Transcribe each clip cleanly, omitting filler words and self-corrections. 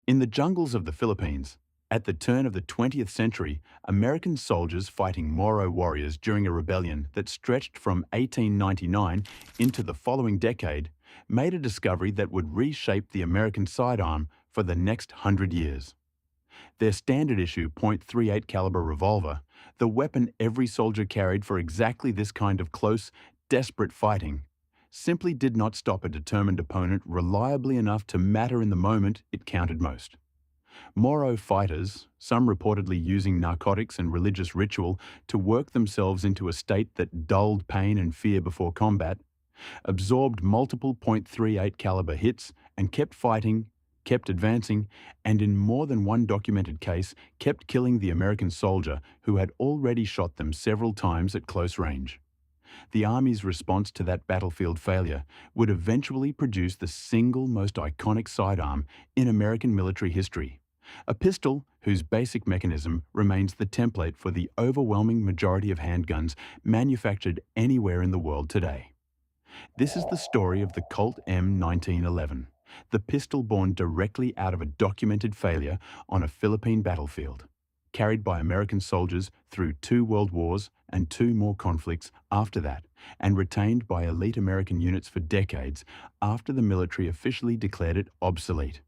In the jungles of the Philippines, at the turn of the 20th century, American soldiers fighting Moro warriors during a rebellion that stretched from 1899 into the following decade made a discovery that would reshape the American sidearm for the next 100 years. Their standard issue .38 caliber revolver, the weapon every soldier carried for exactly this kind of close, desperate fighting, simply did not stop a determined opponent reliably enough to matter in the moment it counted most. Moro fighters, some reportedly using narcotics and religious ritual to work themselves into a state that dulled pain and fear before combat, absorbed multiple .38 caliber hits and kept fighting, kept advancing, and in more than one documented case, kept killing the American soldier who had already shot them several times at close range. The Army's response to that battlefield failure would eventually produce the single most iconic sidearm in American military history, a pistol whose basic mechanism remains the template for the overwhelming majority of handguns manufactured anywhere in the world today. This is the story of the Colt M1911, the pistol born directly out of a documented failure on a Philippine battlefield, carried by American soldiers through 2 world wars and 2 more conflicts after that, and retained by elite American units for decades after the military officially declared it obsolete.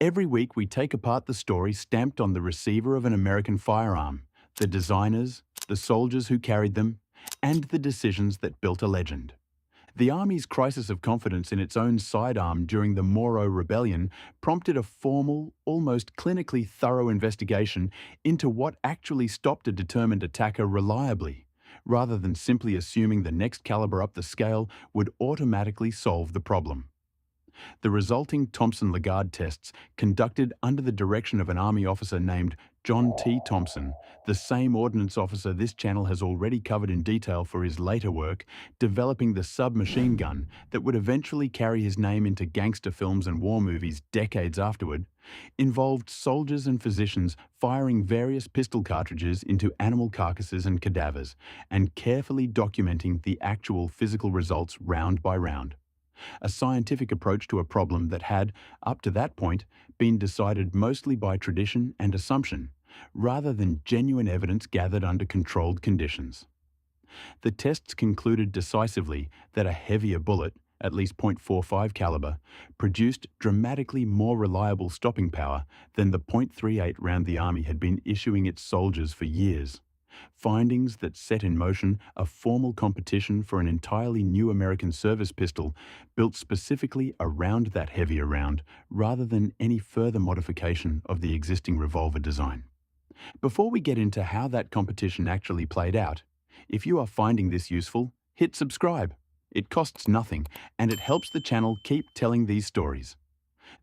Every week we take apart the story stamped on the receiver of an American firearm, the designers, the soldiers who carried them, and the decisions that built a legend. The Army's crisis of confidence in its own sidearm during the Moro Rebellion prompted a formal, almost clinically thorough investigation into what actually stopped a determined attacker reliably, rather than simply assuming the next caliber up the scale would automatically solve the problem. The resulting Thompson-Lagarde tests, conducted under the direction of an Army officer named John T. Thompson, the same ordnance officer this channel has already covered in detail for his later work, developing the submachine gun that would eventually carry his name into gangster films and war movies decades afterward, involved soldiers and physicians firing various pistol cartridges into animal carcasses and cadavers, and carefully documenting the actual physical results round by round. A scientific approach to a problem that had, up to that point, been decided mostly by tradition and assumption, rather than genuine evidence gathered under controlled conditions. The tests concluded decisively that a heavier bullet, at least .45 caliber, produced dramatically more reliable stopping power than the .38 round the Army had been issuing its soldiers for years. Findings that set in motion a formal competition for an entirely new American service pistol built specifically around that heavier round rather than any further modification of the existing revolver design. Before we get into how that competition actually played out, if you are finding this useful, hit subscribe. It costs nothing, and it helps the channel keep telling these stories.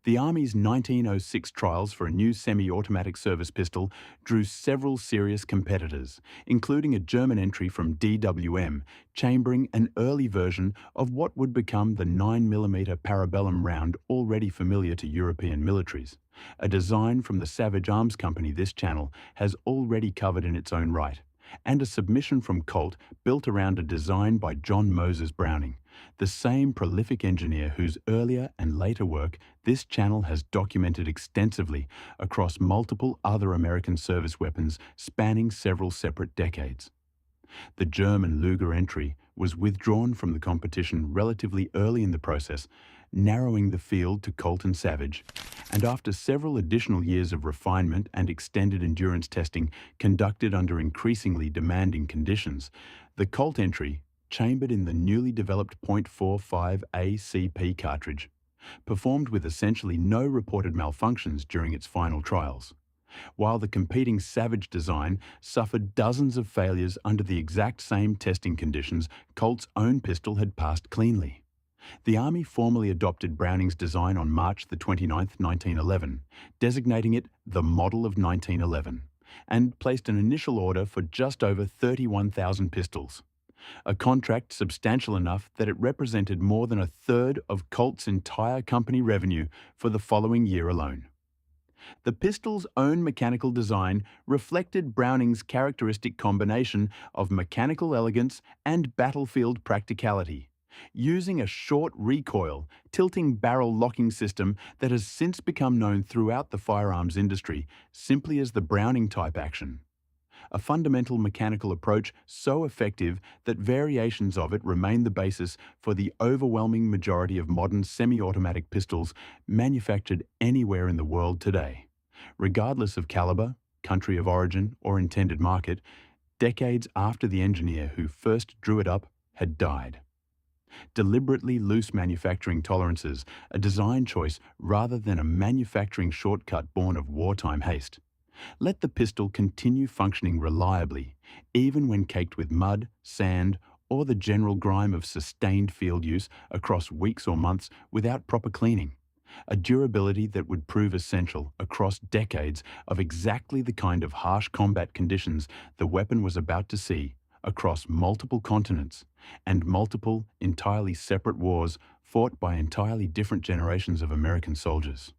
The Army's 1906 trials for a new semi-automatic service pistol drew several serious competitors, including a German entry from DWM, chambering an early version of what would become the 9mm parabellum round already familiar to European militaries, a design from the Savage Arms Company this channel has already covered in its own right, and a submission from Colt built around a design by John Moses Browning, the same prolific engineer whose earlier and later work this channel has documented extensively across multiple other American service weapons spanning several separate decades. The German Luger entry was withdrawn from the competition relatively early in the process, narrowing the field to Colt and Savage, and after several additional years of refinement and extended endurance testing conducted under increasingly demanding conditions, the Colt entry, chambered in the newly developed .45 ACP cartridge, performed with essentially no reported malfunctions during its final trials, while the competing Savage design suffered dozens of failures under the exact same testing conditions Colt's own pistol had passed cleanly. The Army formally adopted Browning's design on March 29, 1911, designating it the Model of 1911, and placed an initial order for just over 31,000 pistols, a contract substantial enough that it represented more than a third of Colt's entire company revenue for the following year alone. The pistol's own mechanical design reflected Browning's characteristic combination of mechanical elegance and battlefield practicality, using a short recoil, tilting barrel locking system that has since become known throughout the firearms industry simply as the Browning type action. A fundamental mechanical approach so effective that variations of it remain the basis for the overwhelming majority of modern semi-automatic pistols manufactured anywhere in the world today. Regardless of caliber, country of origin, or intended market, decades after the engineer who first drew it up had died. Deliberately loose manufacturing tolerances, a design choice rather than a manufacturing shortcut born of wartime haste. Let the pistol continue functioning reliably, even when caked with mud, sand, or the general grime of sustained field use across weeks or months without proper cleaning. A durability that would prove essential across decades of exactly the kind of harsh combat conditions the weapon was about to see across multiple continents and multiple, entirely separate wars fought by entirely different generations of American soldiers.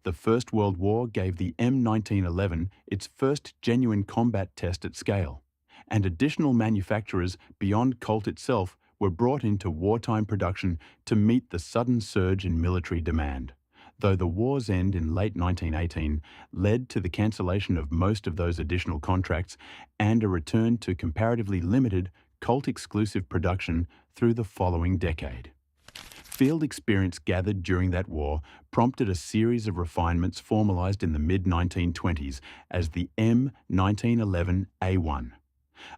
The First World War gave the M1911 its first genuine combat test at scale, and additional manufacturers beyond Colt itself were brought into wartime production to meet the sudden surge in military demand, though the war's end in late 1918 led to the cancellation of most of those additional contracts and a return to comparatively limited Colt-exclusive production through the following decade. Field experience gathered during that war prompted a series of refinements formalized in the mid-1920s as the M1911A1,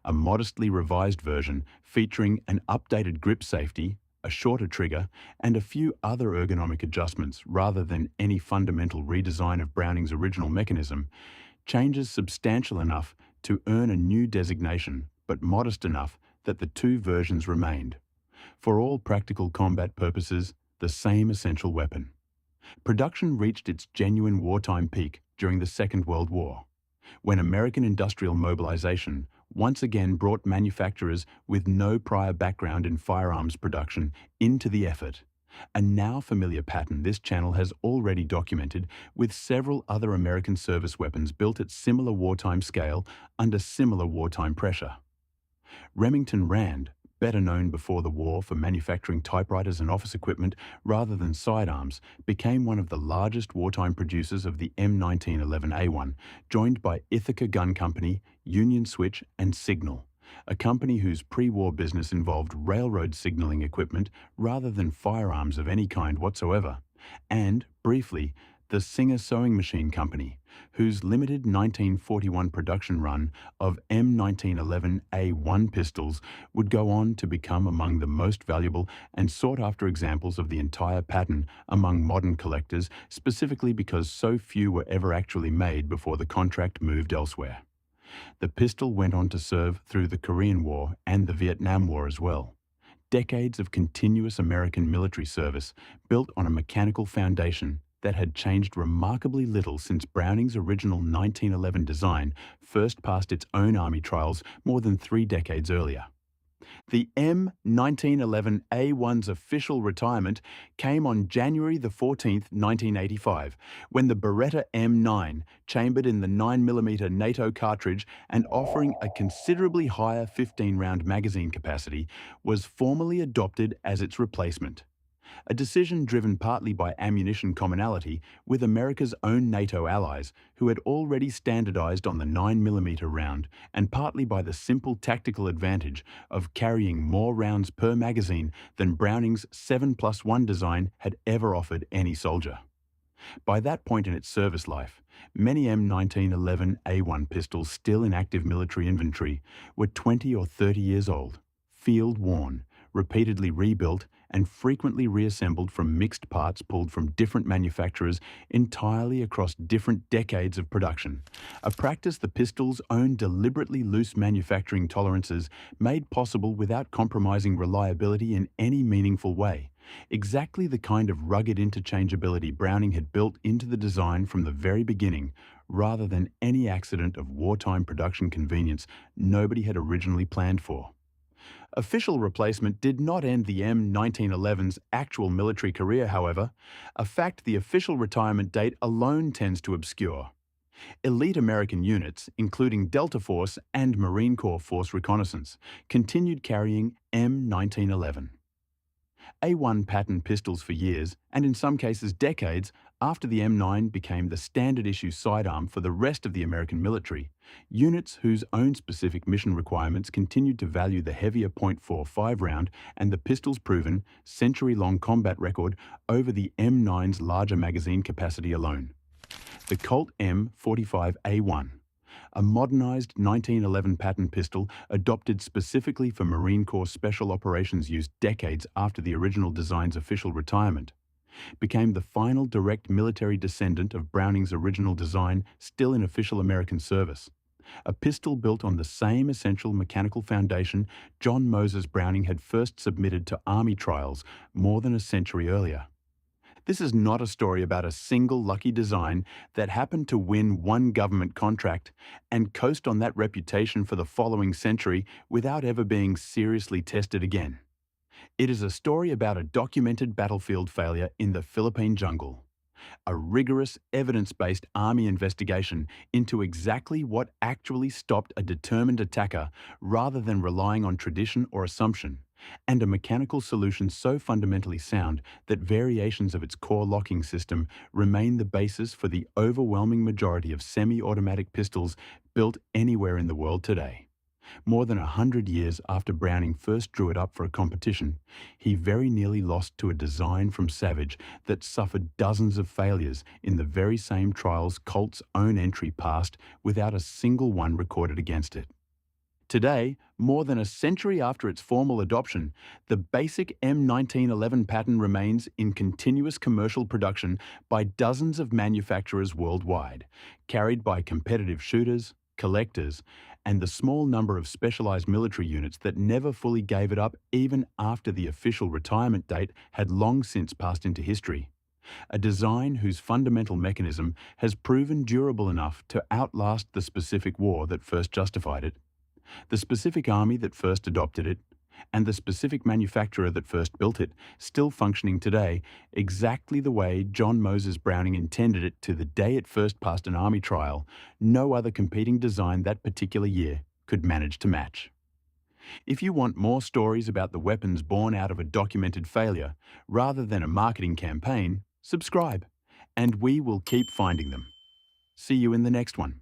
a modestly revised version featuring an updated grip safety, a shorter trigger, and a few other ergonomic adjustments rather than any fundamental redesign of Browning's original mechanism, changes substantial enough to earn a new designation, but modest enough that the two versions remained. For all practical combat purposes, the same essential weapon. Production reached its genuine wartime peak during the Second World War, when American industrial mobilization once again brought manufacturers with no prior background in firearms production into the effort. A now familiar pattern this channel has already documented with several other American service weapons built at similar wartime scale under similar wartime pressure. Remington Rand, better known before the war for manufacturing typewriters and office equipment rather than sidearms, became one of the largest wartime producers of the M1911A1, joined by Ithaca Gun Company, Union Switch, and Signal, a company whose pre-war business involved railroad signaling equipment rather than firearms of any kind whatsoever, and, briefly, the Singer Sewing Machine Company, whose limited 1941 production run of M1911A1 pistols would go on to become among the most valuable and sought-after examples of the entire pattern among modern collectors, specifically because so few were ever actually made before the contract moved elsewhere. The pistol went on to serve through the Korean War and the Vietnam War as well. Decades of continuous American military service built on a mechanical foundation that had changed remarkably little since Browning's original 1911 design first passed its own Army trials more than 3 decades earlier. The M1911A1's official retirement came on January 14, 1985, when the Beretta M9, chambered in the 9mm NATO cartridge and offering a considerably higher 15-round magazine capacity, was formally adopted as its replacement. A decision driven partly by ammunition commonality with America's own NATO allies, who had already standardized on the 9mm round, and partly by the simple tactical advantage of carrying more rounds per magazine than Browning's 7+1 design had ever offered any soldier. By that point in its service life, many M1911A1 pistols still in active military inventory were 20 or 30 years old, field-worn, repeatedly rebuilt, and frequently reassembled from mixed parts pulled from different manufacturers entirely across different decades of production, a practice the pistol's own deliberately loose manufacturing tolerances made possible without compromising reliability in any meaningful way, exactly the kind of rugged interchangeability Browning had built into the design from the very beginning, rather than any accident of wartime production convenience nobody had originally planned for. Official replacement did not end the M1911's actual military career, however, a fact the official retirement date alone tends to obscure. Elite American units, including Delta Force and Marine Corps Force Reconnaissance, continued carrying M1911. A1 pattern pistols for years, and in some cases decades, after the M9 became the standard issue sidearm for the rest of the American military. Units whose own specific mission requirements continued to value the heavier .45 round and the pistol's proven, century-long combat record over the M9's larger magazine capacity alone. The Colt M45A1, a modernized 1911 pattern pistol adopted specifically for Marine Corps Special Operations use decades after the original design's official retirement, became the final direct military descendant of Browning's original design still in official American service. A pistol built on the same essential mechanical foundation John Moses Browning had first submitted to Army trials more than a century earlier. This is not a story about a single lucky design that happened to win one government contract and coast on that reputation for the following century without ever being seriously tested again. It is a story about a documented battlefield failure in the Philippine jungle. A rigorous, evidence-based Army investigation into exactly what actually stopped a determined attacker rather than relying on tradition or assumption, and a mechanical solution so fundamentally sound that variations of its core locking system remain the basis for the overwhelming majority of semi-automatic pistols built anywhere in the world today. More than 100 years after Browning first drew it up for a competition, he very nearly lost to a design from Savage that suffered dozens of failures in the very same trials Colt's own entry passed without a single one recorded against it. Today, more than a century after its formal adoption, the basic M1911 pattern remains in continuous commercial production by dozens of manufacturers worldwide, carried by competitive shooters, collectors, and the small number of specialized military units that never fully gave it up even after the official retirement date had long since passed into history. A design whose fundamental mechanism has proven durable enough to outlast the specific war that first justified it, the specific army that first adopted it, and the specific manufacturer that first built it, still functioning today exactly the way John Moses Browning intended it to the day it first passed an Army trial. No other competing design that particular year could manage to match. If you want more stories about the weapons born out of a documented failure, rather than a marketing campaign, subscribe, and we will keep finding them. See you in the next one.